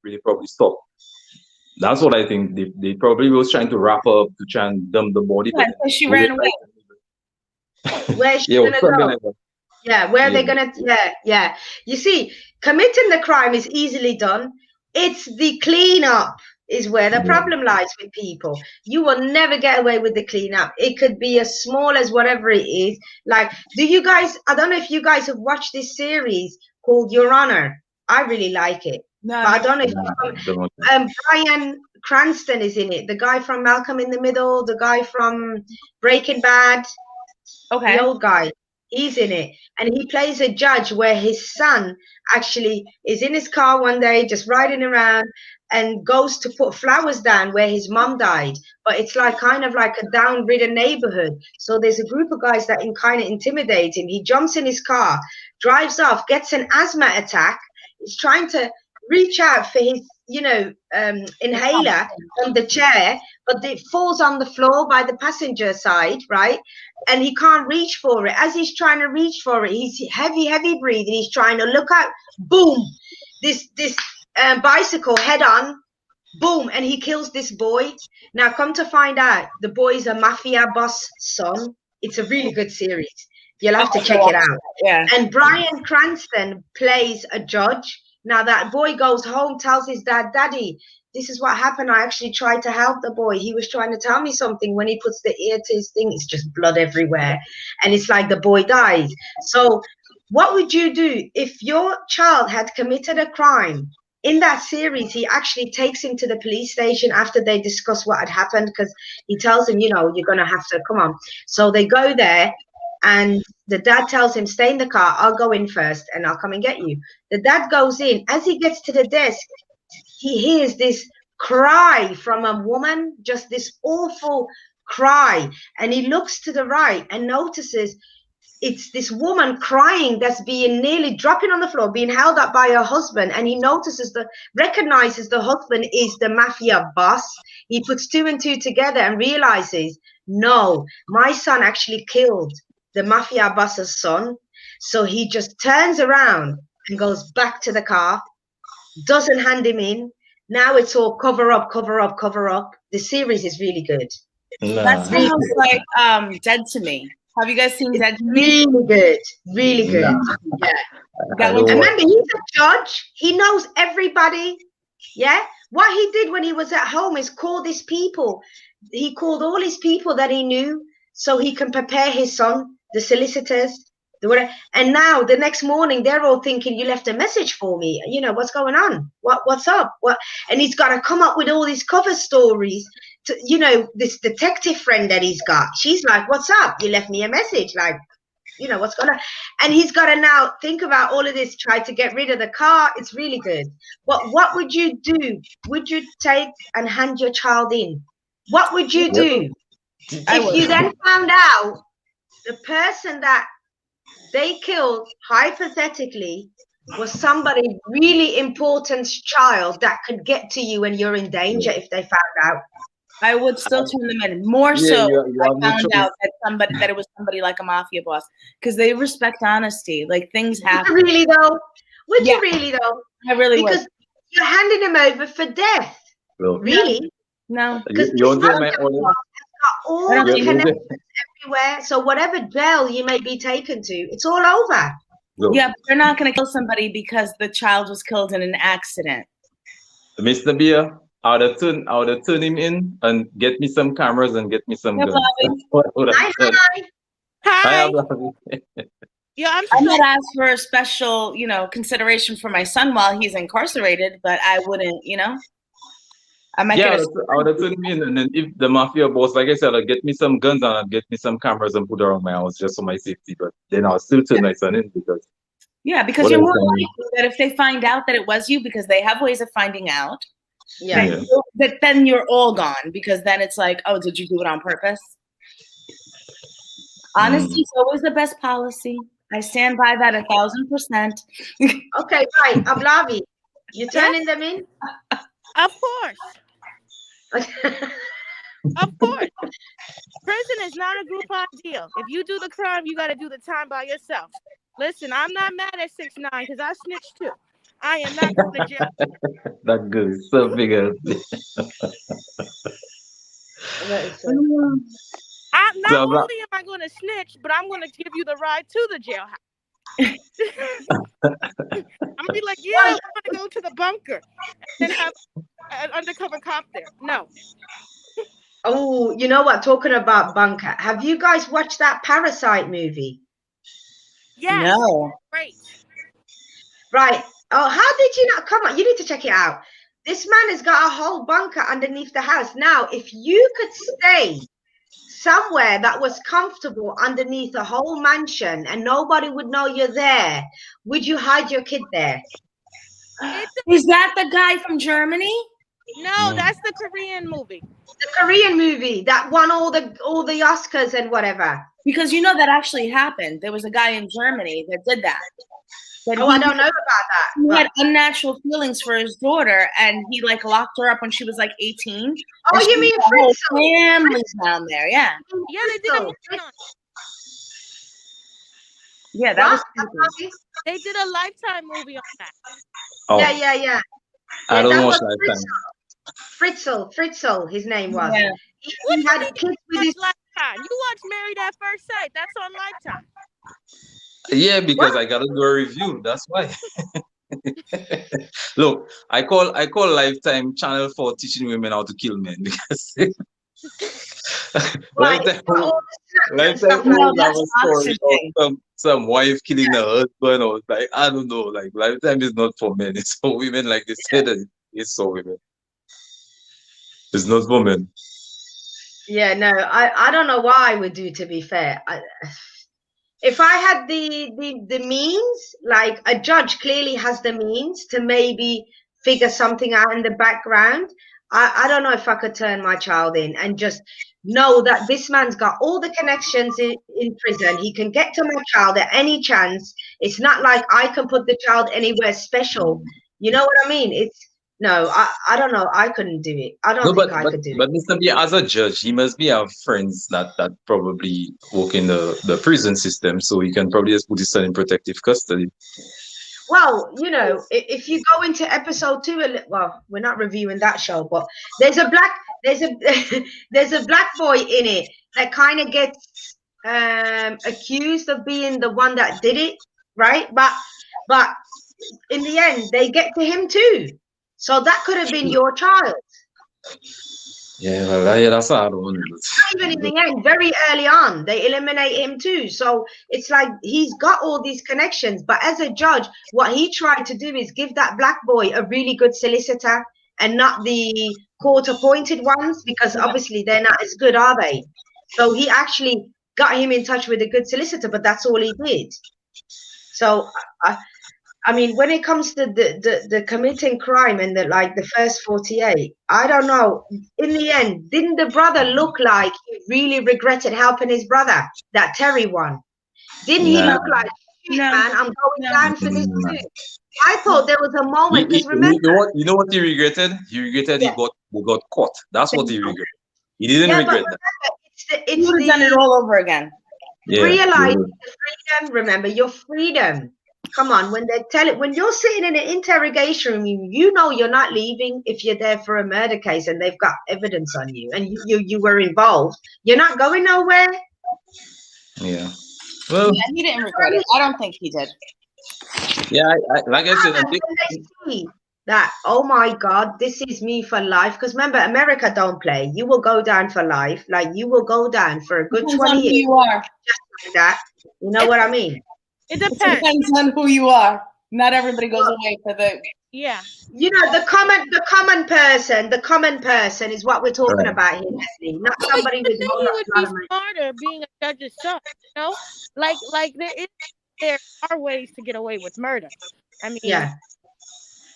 really probably stopped. That's what I think. They probably was trying to wrap up to try and dump the body. Yeah, so she ran away. Where's she gonna go? Like where are they gonna? Yeah. You see, committing the crime is easily done. It's the cleanup is where the problem lies with people. You will never get away with the cleanup. It could be as small as whatever it is. Like, I don't know if you guys have watched this series called Your Honor. I really like it. No, but I don't know if Bryan Cranston is in it. The guy from Malcolm in the Middle, the guy from Breaking Bad. Okay. The old guy. He's in it, and he plays a judge where his son actually is in his car one day just riding around and goes to put flowers down where his mom died, but it's like kind of like a down-ridden neighborhood. So there's a group of guys that kind of intimidate him. He jumps in his car, drives off, gets an asthma attack. He's trying to reach out for his inhaler on the chair, but it falls on the floor by the passenger side, right? And he can't reach for it. As he's trying to reach for it, he's heavy breathing. He's trying to look out. Boom! This bicycle head on. Boom! And he kills this boy. Now, come to find out, the boy is a mafia boss son. It's a really good series. You'll have to check it out. Yeah. And Bryan Cranston plays a judge. Now that boy goes home, tells his dad, "Daddy, this is what happened. I actually tried to help the boy. He was trying to tell me something. When he puts the ear to his thing, it's just blood everywhere. And it's like the boy dies." So what would you do if your child had committed a crime? In that series, he actually takes him to the police station after they discuss what had happened, because he tells him, you're going to have to come on. So they go there. And the dad tells him, "Stay in the car. I'll go in first and I'll come and get you." The dad goes in. As he gets to the desk, he hears this cry from a woman, just this awful cry. And he looks to the right and notices it's this woman crying that's being nearly dropping on the floor, being held up by her husband. And he recognizes the husband is the mafia boss. He puts 2 and 2 together and realizes, no, my son actually killed the mafia boss's son. So he just turns around and goes back to the car, doesn't hand him in. Now it's all cover up, cover up, cover up. The series is really good. That Nah. sounds like Dead to Me. Have you guys seen Dead to Me? Really good. Really good. Nah. Yeah. That one's Remember, he's a judge. He knows everybody. Yeah. What he did when he was at home is call his people. He called all his people that he knew so he can prepare his son, the solicitors, the whatever. And now the next morning they're all thinking, you left a message for me. You know, what's going on? What's up? What? And he's got to come up with all these cover stories. To, you know, this detective friend that he's got. She's like, what's up? You left me a message. Like, you know, what's going on? And he's got to now think about all of this, try to get rid of the car. It's really good. But what would you do? Would you take and hand your child in? What would you do? If you then found out the person that they killed, hypothetically, was somebody really important's child that could get to you when you're in danger if they found out. I would still turn them in. More Yeah, so, you I have no found choice. out that it was somebody like a mafia boss, because they respect honesty. Like, things happen. Would you really though? Would Yeah. you really though? I really would. Because you're handing him over for death. Well, Really? No. Because you don't get my own. got all I don't the think- connections everywhere. So whatever jail you may be taken to, it's all over. Yeah, but they're not going to kill somebody because the child was killed in an accident. Mr. Beer, I would have turn him in and get me some cameras and get me some Yeah, guns. Bobby. That's what I would have done. Hi. Hi. Yeah, I'm I so might ask for a special, consideration for my son while he's incarcerated, but I wouldn't, I might Yeah, get a I would have turned him in, and then if the mafia boss, like I said, I'd get me some guns and I'd get me some cameras and put around my house just for my safety. But then I'll still turn my son in because because what you're else more can I do? likely that if they find out that it was you, because they have ways of finding out, Yeah. Yeah. that then you're all gone, because then it's like, oh, did you do it on purpose? Honesty is always the best policy. I stand by that 1,000%. Okay, right. Ablavi, you turning them in? of course. Of course. Prison is not a group ideal. If you do the crime, you got to do the time by yourself. Listen, I'm not mad at 6ix9ine because I snitched too. I am not going to jail. That girl is so big. Not So, only am I going to snitch, but I'm going to give you the ride to the jailhouse. I'm going to be like, yeah, I want to go to the bunker and have an undercover cop there. No. Oh, you know what? Talking about bunker, have you guys watched that Parasite movie? Yes. No. Great. Right. Oh, how did you not? Come on, you need to check it out. This man has got a whole bunker underneath the house. Now, if you could stay somewhere that was comfortable underneath a whole mansion and nobody would know you're there, would you hide your kid there? Is that the guy from Germany? No, that's the Korean movie. The Korean movie that won all the Oscars and whatever. Because that actually happened. There was a guy in Germany that did that. Oh, I don't know about that. He but- had unnatural feelings for his daughter, and he locked her up when she was 18. Oh, you mean the whole Fritzl? family's down there? Yeah, Yeah, they did a movie on it. yeah, that was. What? They did a Lifetime movie on that. oh, Yeah. I don't that watch was Lifetime. Fritzl, his name was. Yeah. He had kids with Watch his. Lifetime. You watch Married at First Sight. That's on Lifetime. Yeah, because I gotta do a review. That's why. Look, I call Lifetime Channel 4 teaching women how to kill men because Right, Lifetime stuff No, always have that's a story oxygen. of some wife killing her husband or I don't know. Lifetime is not for men. It's for women. Like they said, it's for women. It's not for men. Yeah, no, I don't know what I would do, to be fair. If I had the means, like a judge clearly has the means to maybe figure something out in the background, I don't know if I could turn my child in and just know that this man's got all the connections in prison. He can get to my child at any chance. It's not like I can put the child anywhere special. You know what I mean? No, I don't know. I couldn't do it. I don't No, think I could do it. but Mr. B, as a judge, he must be have friends that probably work in the prison system, so he can probably just put his son in protective custody. Well, you know, if you go into episode 2, well, we're not reviewing that show, but there's a black there's a black boy in it that kind of gets accused of being the one that did it, right? But in the end, they get to him too. So that could have been your child. Yeah, well, yeah, that's a hard one. Not even in the end, very early on, they eliminate him too. So it's like he's got all these connections. But as a judge, what he tried to do is give that black boy a really good solicitor and not the court-appointed ones, because obviously they're not as good, are they? So he actually got him in touch with a good solicitor, but that's all he did. So I mean, when it comes to the committing crime and the first 48, I don't know. In the end, didn't the brother look like he really regretted helping his brother? That Terry one. Didn't he look like, shit, man, I'm going down for this too? I thought there was a moment, because remember, you know what he regretted? He regretted he got caught. That's what he regretted. He didn't regret that. He would have done it all over again. Realize the freedom. Remember your freedom. Come on, when you're sitting in an interrogation room, you know you're not leaving if you're there for a murder case and they've got evidence on you and you were involved. You're not going nowhere. Yeah. Well, yeah, he didn't regret it. I don't think he did. Yeah, like I said, I think they see that, oh my God, this is me for life. Because remember, America don't play. You will go down for life. Like you will go down for a good 20 years. You are. Just like that. You know what I mean? It depends on who you are. Not everybody goes away for the. Yeah. You know, the common person is what we're talking about here, Leslie. Not somebody with he would be smarter being a judge's son, you know? Like there are ways to get away with murder. I mean,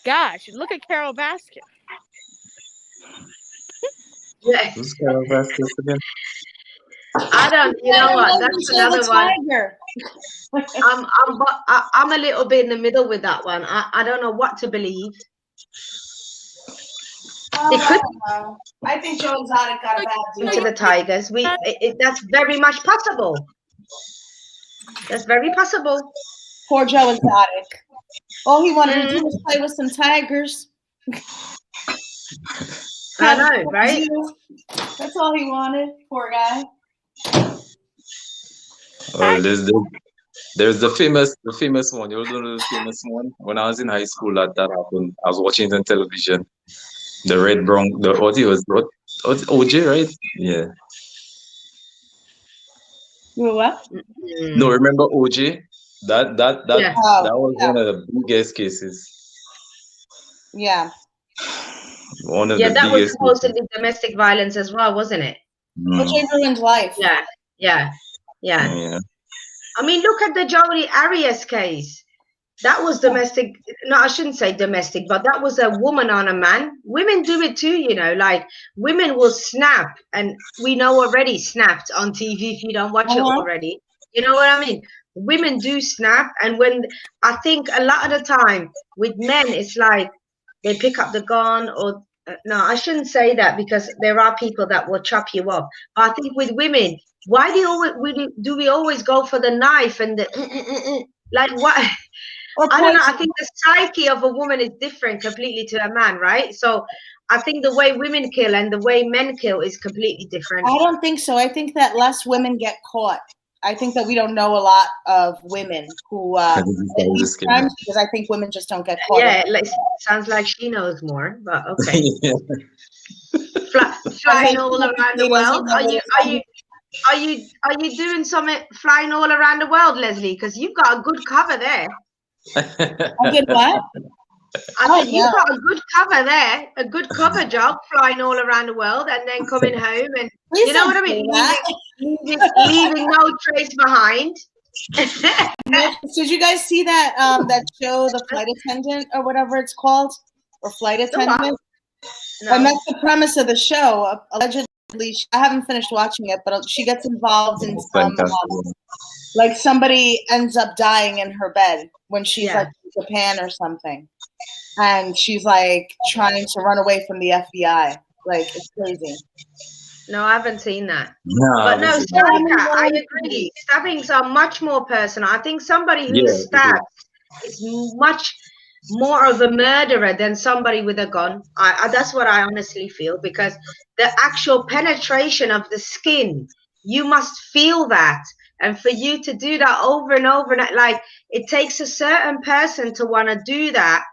gosh, look at Carol Baskin. Yeah. Who's Carol Baskin again? I don't. You know what? That's another one. I'm a little bit in the middle with that one. I don't know what to believe. I think Joe Exotic got a bad deal. To the Tigers. That's very much possible. That's very possible. Poor Joe Exotic. All he wanted to do was play with some tigers. I know, right? That's all he wanted. Poor guy. Well, there's the famous one. You know the famous one? When I was in high school, that happened. I was watching it on television. The Red Bronx, OJ, right? Yeah. What? No, remember OJ? That was one of the biggest cases. Yeah. One of the that biggest. Was supposedly domestic violence as well, wasn't it? OJ ruined life. Yeah. I mean, look at the Jodi Arias case. That was domestic. No, I shouldn't say domestic, but that was a woman on a man. Women do it too, you know, like women will snap, and we know already snapped on TV if you don't watch it already. You know what I mean? Women do snap, and when I think a lot of the time with men, it's like they pick up the gun or no, I shouldn't say that because there are people that will chop you up. But I think with women, why do we always go for the knife and the like what? I don't know. I think the psyche of a woman is different completely to a man, right? So I think the way women kill and the way men kill is completely different. I don't think so. I think that less women get caught. I think that we don't know a lot of women who these crimes because I think women just don't get caught. Yeah, sounds like she knows more, but okay. Flying all around the world. Are you doing something flying all around the world, Leslie? Because you've got a good cover there. I did what? I said you've got a good cover there, a good cover job, flying all around the world and then coming home and you know what I mean? Leaving no trace behind. Did you guys see that that show, The Flight Attendant or whatever it's called, or Flight Attendant? No. And that's the premise of the show. Allegedly, I haven't finished watching it, but she gets involved in some, like somebody ends up dying in her bed when she's like in Japan or something. and she's like trying to run away from the FBI. Like, it's crazy. No, I haven't seen that. No, But no, obviously. I agree. Stabbings are much more personal. I think somebody who Yeah, stabs is much more of a murderer than somebody with a gun. That's what I honestly feel, because the actual penetration of the skin, you must feel that. And for you to do that over and over, and like, it takes a certain person to want to do that,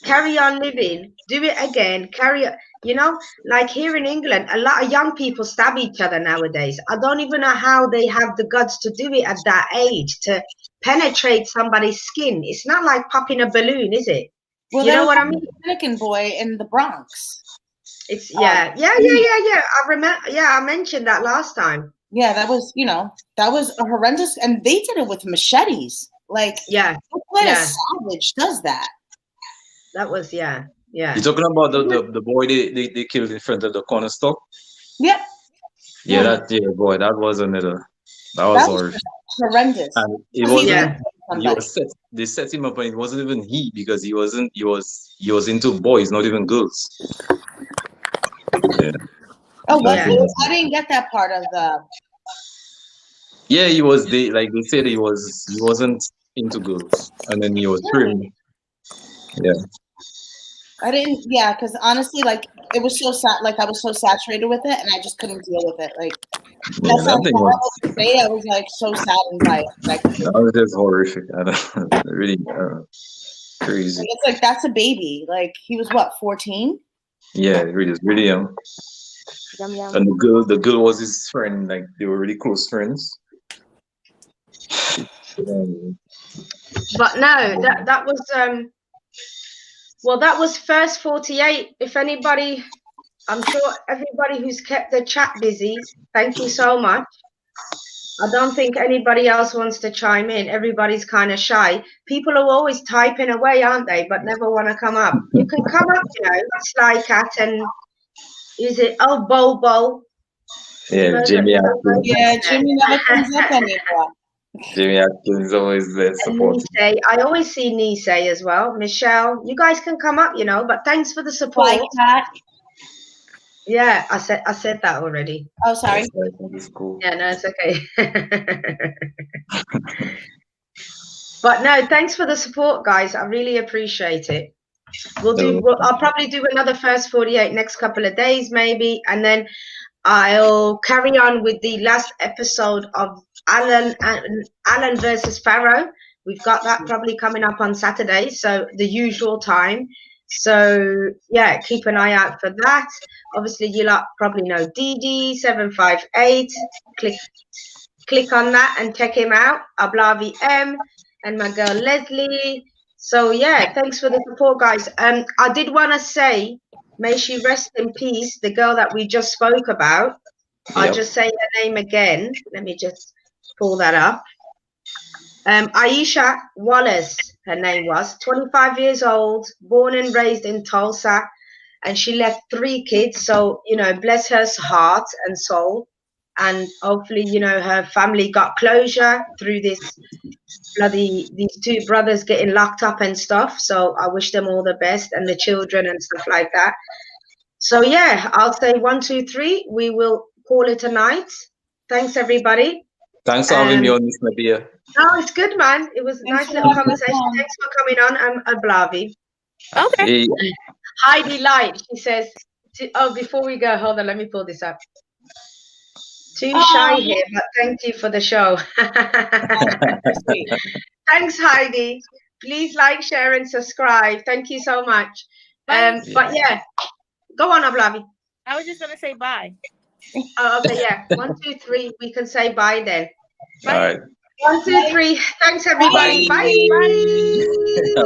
carry on living, do it again, carry on. You know, like here in England, a lot of young people stab each other nowadays. I don't even know how they have the guts to do it at that age, to penetrate somebody's skin. It's not like popping a balloon, is it? Well, You know what I mean? Dominican boy in the Bronx. It's yeah. I remember. Yeah, I mentioned that last time. Yeah, that was, that was a horrendous, and they did it with machetes. Like, what a savage does that? That was yeah. You're talking about the boy they killed in front of the corner store? Yep. Yeah, boy, that was another. That was horrendous. And it wasn't. They set him up, and it wasn't even he, because he wasn't. He was into boys, not even girls. Yeah. Oh, was he? I didn't get that part of the. Yeah, he was. They said he wasn't into girls, and then he was trimmed. Yeah. I didn't. Yeah, because honestly, like, it was so sad. Like, I was so saturated with it, and I just couldn't deal with it. Like, yeah, that thing was. I was like so saddened by it. Like, that was just horrific. I don't really crazy. It's like, that's a baby. Like, he was what, 14? Yeah, really young. And the girl was his friend. Like, they were really close friends. But no, that was well, that was first 48. If anybody, I'm sure everybody who's kept the chat busy, thank you so much. I don't think anybody else wants to chime in. Everybody's kind of shy. People are always typing away, aren't they? But never want to come up. You can come up, Sly Cat, and is it Bobo? Yeah, Jimmy. Yeah, Jimmy never comes up anymore. Jimmy Atkins is always there supporting. I always see Nisei as well. Michelle, you guys can come up, but thanks for the support. Like that. Yeah, I said that already. Oh, sorry. That's cool. Yeah, no, it's okay. But no, thanks for the support, guys. I really appreciate it. I'll probably do another first 48 next couple of days, maybe, and then I'll carry on with the last episode of Alan versus Pharaoh. We've got that probably coming up on Saturday, so the usual time. So yeah, keep an eye out for that. Obviously, you lot probably know DD758. Click on that and check him out. Ablavi M and my girl Leslie. So yeah, thanks for the support, guys. I did want to say, may she rest in peace, the girl that we just spoke about. Yep. I'll just say her name again. Let me just pull that up. Aisha Wallace, her name was, 25 years old, born and raised in Tulsa, and she left 3 kids. So, bless her heart and soul. And hopefully, her family got closure through these 2 brothers getting locked up and stuff. So I wish them all the best, and the children and stuff like that. So yeah, I'll say 1, 2, 3. We will call it a night. Thanks, everybody. Thanks for having me on this, Nadia. No, it's good, man. It was a nice little conversation. Thanks for coming on. I'm Ablavi. Okay. Hey. Heidi Light, she says, before we go, hold on, let me pull this up. Too shy here, but thank you for the show. Thanks, Heidi. Please like, share, and subscribe. Thank you so much. But yeah, go on, Ablavi. I was just gonna say bye. Oh, okay, yeah. 1, 2, 3. We can say bye then. All right. 1, 2, 3. Thanks, everybody. Bye. Bye.